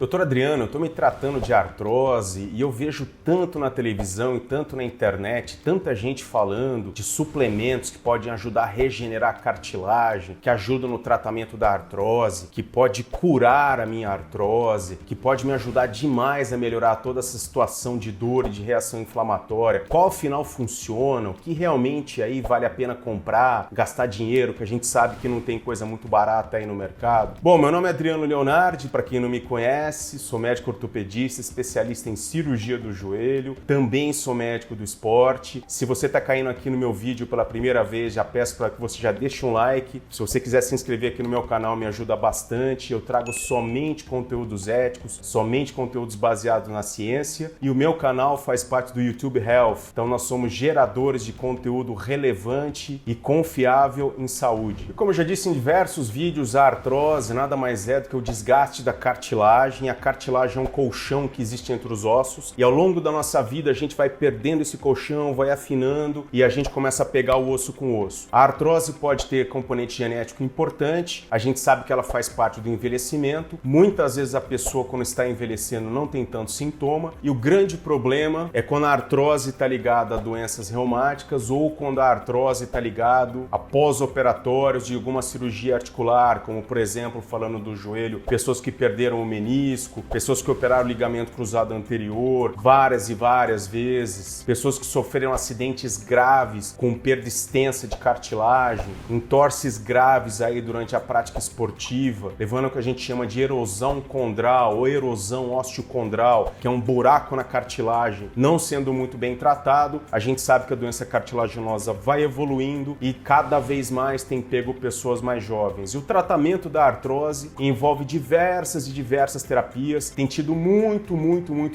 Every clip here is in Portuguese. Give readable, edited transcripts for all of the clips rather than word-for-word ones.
Doutor Adriano, eu estou me tratando de artrose e eu vejo tanto na televisão e tanto na internet, tanta gente falando de suplementos que podem ajudar a regenerar a cartilagem, que ajudam no tratamento da artrose, que pode curar a minha artrose, que pode me ajudar demais a melhorar toda essa situação de dor e de reação inflamatória. Qual afinal funciona? O que realmente aí vale a pena comprar, gastar dinheiro, que a gente sabe que não tem coisa muito barata aí no mercado? Bom, meu nome é Adriano Leonardi, para quem não me conhece, sou médico ortopedista, especialista em cirurgia do joelho, também sou médico do esporte. Se você está caindo aqui no meu vídeo pela primeira vez, já peço para que você já deixe um like. Se você quiser se inscrever aqui no meu canal, me ajuda bastante. Eu trago somente conteúdos éticos, somente conteúdos baseados na ciência. E o meu canal faz parte do YouTube Health. Então nós somos geradores de conteúdo relevante e confiável em saúde. E como eu já disse em diversos vídeos, a artrose nada mais é do que o desgaste da cartilagem. A cartilagem é um colchão que existe entre os ossos e ao longo da nossa vida a gente vai perdendo esse colchão, vai afinando e a gente começa a pegar o osso com o osso. A artrose pode ter componente genético importante, a gente sabe que ela faz parte do envelhecimento. Muitas vezes a pessoa, quando está envelhecendo, não tem tanto sintoma e o grande problema é quando a artrose está ligada a doenças reumáticas ou quando a artrose está ligado a pós-operatórios de alguma cirurgia articular, como por exemplo, falando do joelho, pessoas que perderam o menisco, pessoas que operaram o ligamento cruzado anterior várias e várias vezes, pessoas que sofreram acidentes graves com perda extensa de cartilagem, entorses graves aí durante a prática esportiva, levando ao que a gente chama de erosão condral ou erosão osteocondral, que é um buraco na cartilagem não sendo muito bem tratado. A gente sabe que a doença cartilaginosa vai evoluindo e cada vez mais tem pego pessoas mais jovens. E o tratamento da artrose envolve diversas terapias, tem tido muito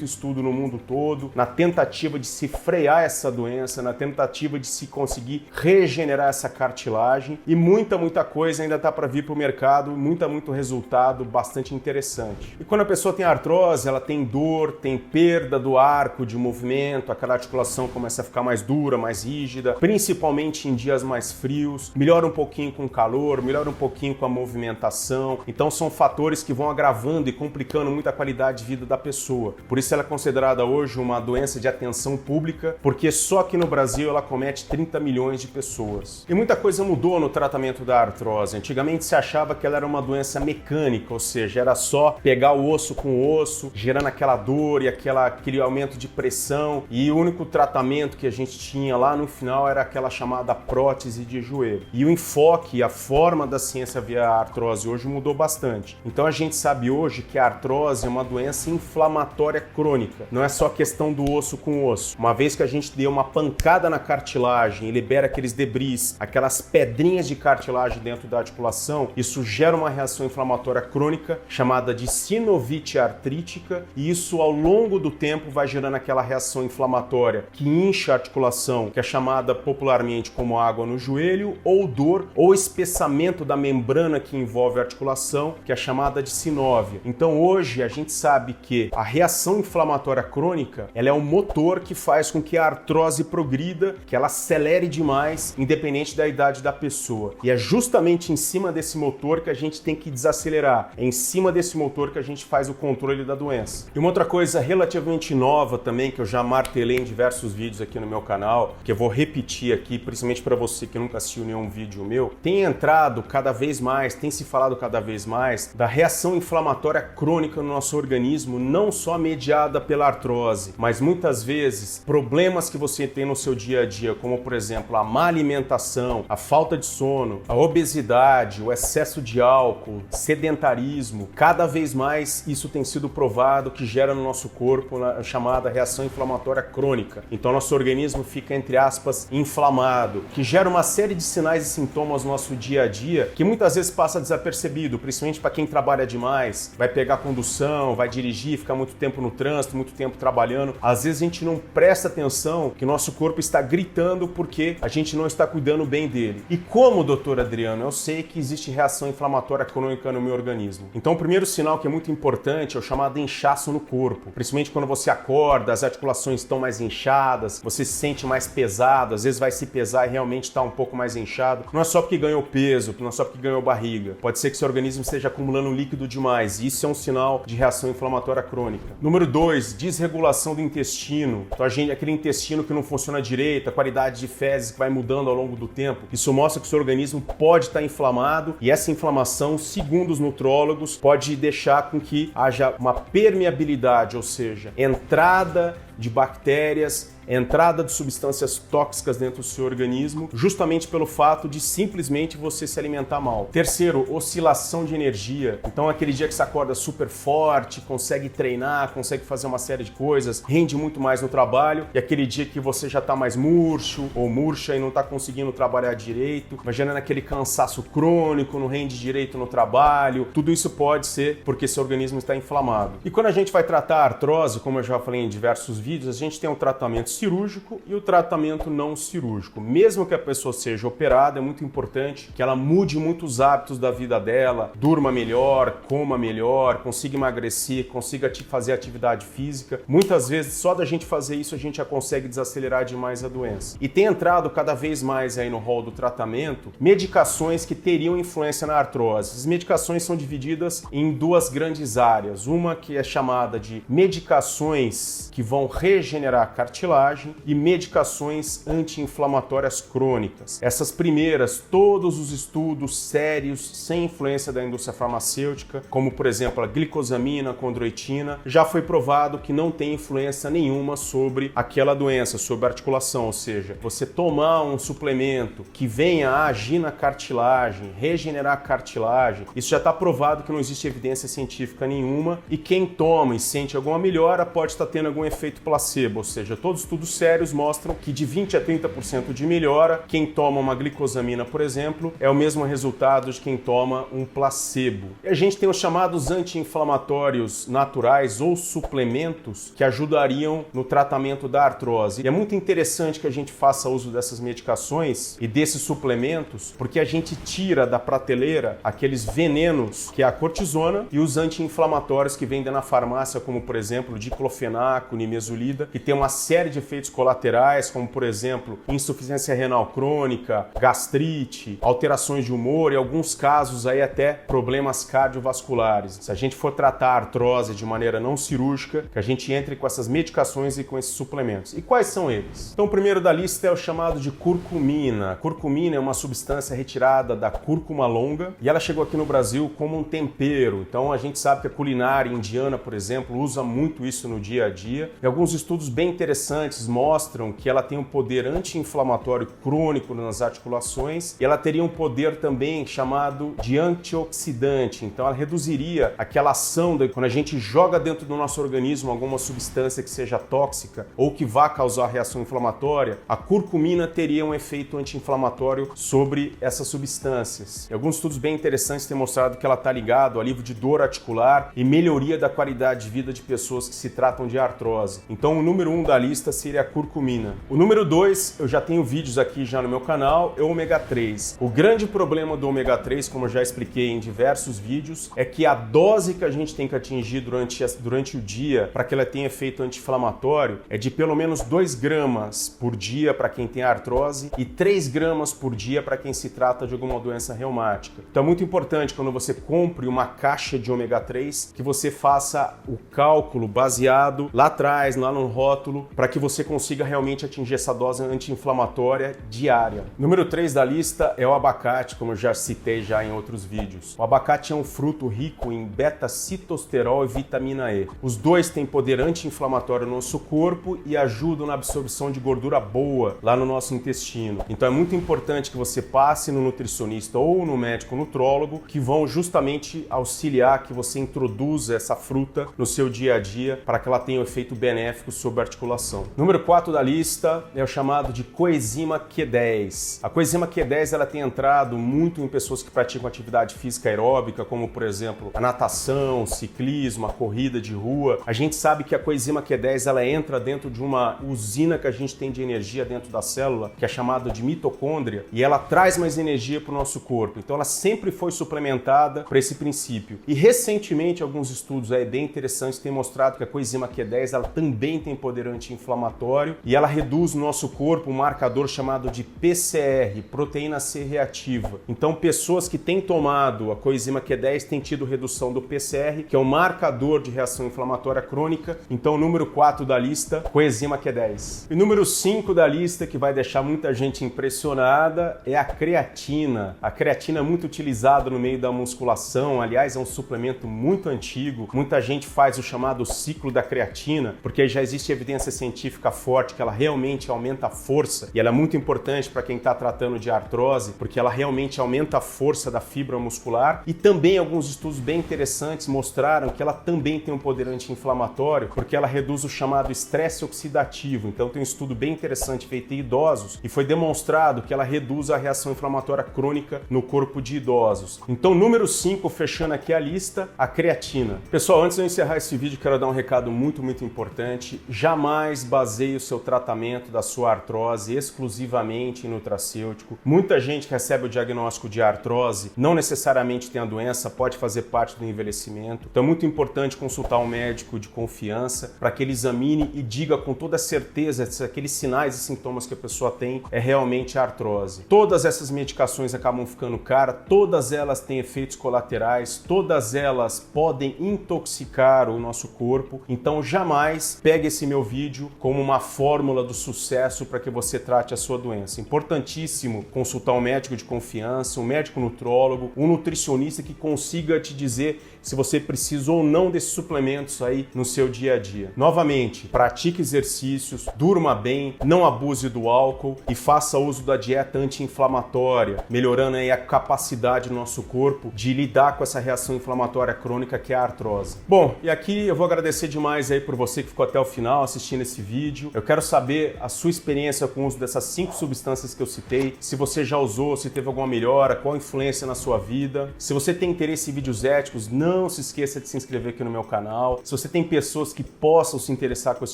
estudo no mundo todo, na tentativa de se frear essa doença, na tentativa de se conseguir regenerar essa cartilagem e muita coisa ainda está para vir para o mercado, muito resultado bastante interessante. E quando a pessoa tem artrose, ela tem dor, tem perda do arco de movimento, aquela articulação começa a ficar mais dura, mais rígida, principalmente em dias mais frios, melhora um pouquinho com o calor, melhora um pouquinho com a movimentação, então são fatores que vão agravando e complicando muito a qualidade de vida da pessoa. Por isso ela é considerada hoje uma doença de atenção pública, porque só aqui no Brasil ela comete 30 milhões de pessoas. E muita coisa mudou no tratamento da artrose. Antigamente se achava que ela era uma doença mecânica, ou seja, era só pegar o osso com o osso, gerando aquela dor e aquele aumento de pressão, e o único tratamento que a gente tinha lá no final era aquela chamada prótese de joelho. E o enfoque e a forma da ciência via artrose hoje mudou bastante. Então a gente sabe hoje que a artrose é uma doença inflamatória crônica. Não é só questão do osso com osso. Uma vez que a gente deu uma pancada na cartilagem e libera aqueles debris, aquelas pedrinhas de cartilagem dentro da articulação, isso gera uma reação inflamatória crônica chamada de sinovite artrítica e isso ao longo do tempo vai gerando aquela reação inflamatória que incha a articulação, que é chamada popularmente como água no joelho, ou dor, ou espessamento da membrana que envolve a articulação, que é chamada de sinóvia. Então hoje a gente sabe que a reação inflamatória crônica ela é o motor que faz com que a artrose progrida, que ela acelere demais, independente da idade da pessoa. E é justamente em cima desse motor que a gente tem que desacelerar. É em cima desse motor que a gente faz o controle da doença. E uma outra coisa relativamente nova também, que eu já martelei em diversos vídeos aqui no meu canal, que eu vou repetir aqui, principalmente para você que nunca assistiu nenhum vídeo meu, tem entrado cada vez mais, tem se falado cada vez mais da reação inflamatória crônica no nosso organismo, não só mediada pela artrose, mas muitas vezes problemas que você tem no seu dia a dia, como por exemplo a má alimentação, a falta de sono, a obesidade, o excesso de álcool, sedentarismo, cada vez mais isso tem sido provado que gera no nosso corpo a chamada reação inflamatória crônica. Então nosso organismo fica, entre aspas, inflamado, que gera uma série de sinais e sintomas no nosso dia a dia que muitas vezes passa desapercebido, principalmente para quem trabalha demais, vai pegar condução, vai dirigir, ficar muito tempo no trânsito, muito tempo trabalhando. Às vezes a gente não presta atenção que nosso corpo está gritando porque a gente não está cuidando bem dele. E como, doutor Adriano, eu sei que existe reação inflamatória crônica no meu organismo. Então o primeiro sinal que é muito importante é o chamado inchaço no corpo. Principalmente quando você acorda, as articulações estão mais inchadas, você se sente mais pesado, às vezes vai se pesar e realmente está um pouco mais inchado. Não é só porque ganhou peso, não é só porque ganhou barriga. Pode ser que seu organismo esteja acumulando líquido demais. Isso é um sinal funcional de reação inflamatória crônica. Número 2, desregulação do intestino. Então, aquele intestino que não funciona direito, a qualidade de fezes que vai mudando ao longo do tempo. Isso mostra que o seu organismo pode estar inflamado e essa inflamação, segundo os nutrólogos, pode deixar com que haja uma permeabilidade, ou seja, entrada de bactérias, entrada de substâncias tóxicas dentro do seu organismo, justamente pelo fato de simplesmente você se alimentar mal. Terceiro, oscilação de energia. Então, aquele dia que você acorda super forte, consegue treinar, consegue fazer uma série de coisas, rende muito mais no trabalho, e aquele dia que você já está mais murcho ou murcha e não está conseguindo trabalhar direito, vai gerando aquele cansaço crônico, não rende direito no trabalho. Tudo isso pode ser porque seu organismo está inflamado. E quando a gente vai tratar a artrose, como eu já falei em diversos vídeos, a gente tem um tratamento cirúrgico e o tratamento não cirúrgico. Mesmo que a pessoa seja operada, é muito importante que ela mude muitos hábitos da vida dela, durma melhor, coma melhor, consiga emagrecer, consiga fazer atividade física. Muitas vezes, só da gente fazer isso, a gente já consegue desacelerar demais a doença. E tem entrado cada vez mais aí no rol do tratamento medicações que teriam influência na artrose. As medicações são divididas em duas grandes áreas. Uma que é chamada de medicações que vão regenerar cartilagem e medicações anti-inflamatórias crônicas. Essas primeiras, todos os estudos sérios, sem influência da indústria farmacêutica, como por exemplo a glicosamina, a condroitina, já foi provado que não tem influência nenhuma sobre aquela doença, sobre a articulação, ou seja, você tomar um suplemento que venha a agir na cartilagem, regenerar a cartilagem, isso já está provado que não existe evidência científica nenhuma e quem toma e sente alguma melhora pode estar tendo algum efeito placebo, ou seja, todos os estudos sérios mostram que de 20 a 30% de melhora, quem toma uma glicosamina, por exemplo, é o mesmo resultado de quem toma um placebo. E a gente tem os chamados anti-inflamatórios naturais ou suplementos que ajudariam no tratamento da artrose. E é muito interessante que a gente faça uso dessas medicações e desses suplementos, porque a gente tira da prateleira aqueles venenos que é a cortisona e os anti-inflamatórios que vendem na farmácia, como por exemplo diclofenaco, nimesulida, que tem uma série de efeitos colaterais, como por exemplo, insuficiência renal crônica, gastrite, alterações de humor e alguns casos aí até problemas cardiovasculares. Se a gente for tratar a artrose de maneira não cirúrgica, que a gente entre com essas medicações e com esses suplementos. E quais são eles? Então, o primeiro da lista é o chamado de curcumina. A curcumina é uma substância retirada da cúrcuma longa e ela chegou aqui no Brasil como um tempero. Então, a gente sabe que a culinária indiana, por exemplo, usa muito isso no dia a dia. E alguns estudos bem interessantes mostram que ela tem um poder anti-inflamatório crônico nas articulações e ela teria um poder também chamado de antioxidante. Então ela reduziria aquela ação quando a gente joga dentro do nosso organismo alguma substância que seja tóxica ou que vá causar reação inflamatória, a curcumina teria um efeito anti-inflamatório sobre essas substâncias. E alguns estudos bem interessantes têm mostrado que ela está ligada ao alívio de dor articular e melhoria da qualidade de vida de pessoas que se tratam de artrose. Então o número 1 da lista seria a curcumina. O número 2, eu já tenho vídeos aqui já no meu canal, é o ômega 3. O grande problema do ômega 3, como eu já expliquei em diversos vídeos, é que a dose que a gente tem que atingir durante o dia para que ela tenha efeito anti-inflamatório é de pelo menos 2 gramas por dia para quem tem artrose e 3 gramas por dia para quem se trata de alguma doença reumática. Então é muito importante quando você compre uma caixa de ômega 3 que você faça o cálculo baseado lá atrás, lá no rótulo, para que você consiga realmente atingir essa dose anti-inflamatória diária. Número 3 da lista é o abacate, como eu já citei já em outros vídeos. O abacate é um fruto rico em beta-citosterol e vitamina E. Os dois têm poder anti-inflamatório no nosso corpo e ajudam na absorção de gordura boa lá no nosso intestino. Então é muito importante que você passe no nutricionista ou no médico nutrólogo, que vão justamente auxiliar que você introduza essa fruta no seu dia a dia para que ela tenha um efeito benéfico sobre a articulação. Número 4 da lista é o chamado de coenzima Q10. A coenzima Q10 ela tem entrado muito em pessoas que praticam atividade física aeróbica, como por exemplo a natação, o ciclismo, a corrida de rua. A gente sabe que a coenzima Q10 ela entra dentro de uma usina que a gente tem de energia dentro da célula, que é chamada de mitocôndria, e ela traz mais energia para o nosso corpo. Então ela sempre foi suplementada para esse princípio. E recentemente alguns estudos bem interessantes têm mostrado que a coenzima Q10 ela também também tem poder anti-inflamatório e ela reduz no nosso corpo um marcador chamado de PCR, proteína C reativa. Então, pessoas que têm tomado a coenzima Q10 têm tido redução do PCR, que é o marcador de reação inflamatória crônica. Então, número 4 da lista, coenzima Q10. E número 5 da lista, que vai deixar muita gente impressionada, é a creatina. A creatina é muito utilizada no meio da musculação, aliás, é um suplemento muito antigo. Muita gente faz o chamado ciclo da creatina, porque já existe evidência científica forte que ela realmente aumenta a força, e ela é muito importante para quem está tratando de artrose, porque ela realmente aumenta a força da fibra muscular, e também alguns estudos bem interessantes mostraram que ela também tem um poder anti-inflamatório, porque ela reduz o chamado estresse oxidativo. Então tem um estudo bem interessante feito em idosos, e foi demonstrado que ela reduz a reação inflamatória crônica no corpo de idosos. Então, número 5, fechando aqui a lista, a creatina. Pessoal, antes de eu encerrar esse vídeo, quero dar um recado muito importante. Jamais baseie o seu tratamento da sua artrose exclusivamente em nutracêutico. Muita gente que recebe o diagnóstico de artrose não necessariamente tem a doença, pode fazer parte do envelhecimento. Então é muito importante consultar um médico de confiança para que ele examine e diga com toda certeza se aqueles sinais e sintomas que a pessoa tem é realmente artrose. Todas essas medicações acabam ficando caras, todas elas têm efeitos colaterais, todas elas podem intoxicar o nosso corpo. Então jamais pegue esse meu vídeo como uma fórmula do sucesso para que você trate a sua doença. Importantíssimo consultar um médico de confiança, um médico nutrólogo, um nutricionista que consiga te dizer se você precisa ou não desses suplementos aí no seu dia a dia. Novamente, pratique exercícios, durma bem, não abuse do álcool e faça uso da dieta anti-inflamatória, melhorando aí a capacidade do nosso corpo de lidar com essa reação inflamatória crônica que é a artrose. Bom, e aqui eu vou agradecer demais aí por você que ficou até o final assistindo esse vídeo. Eu quero saber a sua experiência com o uso dessas 5 substâncias que eu citei, se você já usou, se teve alguma melhora, qual a influência na sua vida. Se você tem interesse em vídeos éticos, não se esqueça de se inscrever aqui no meu canal. Se você tem pessoas que possam se interessar com esse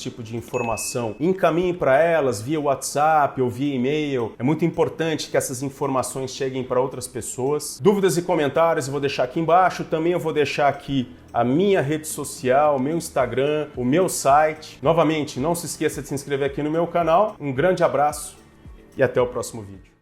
tipo de informação, encaminhe para elas via WhatsApp ou via e-mail. É muito importante que essas informações cheguem para outras pessoas. Dúvidas e comentários eu vou deixar aqui embaixo. Também eu vou deixar aqui a minha rede social, o meu Instagram, o meu site. Novamente, não se esqueça de se inscrever aqui no meu canal. Um grande abraço e até o próximo vídeo.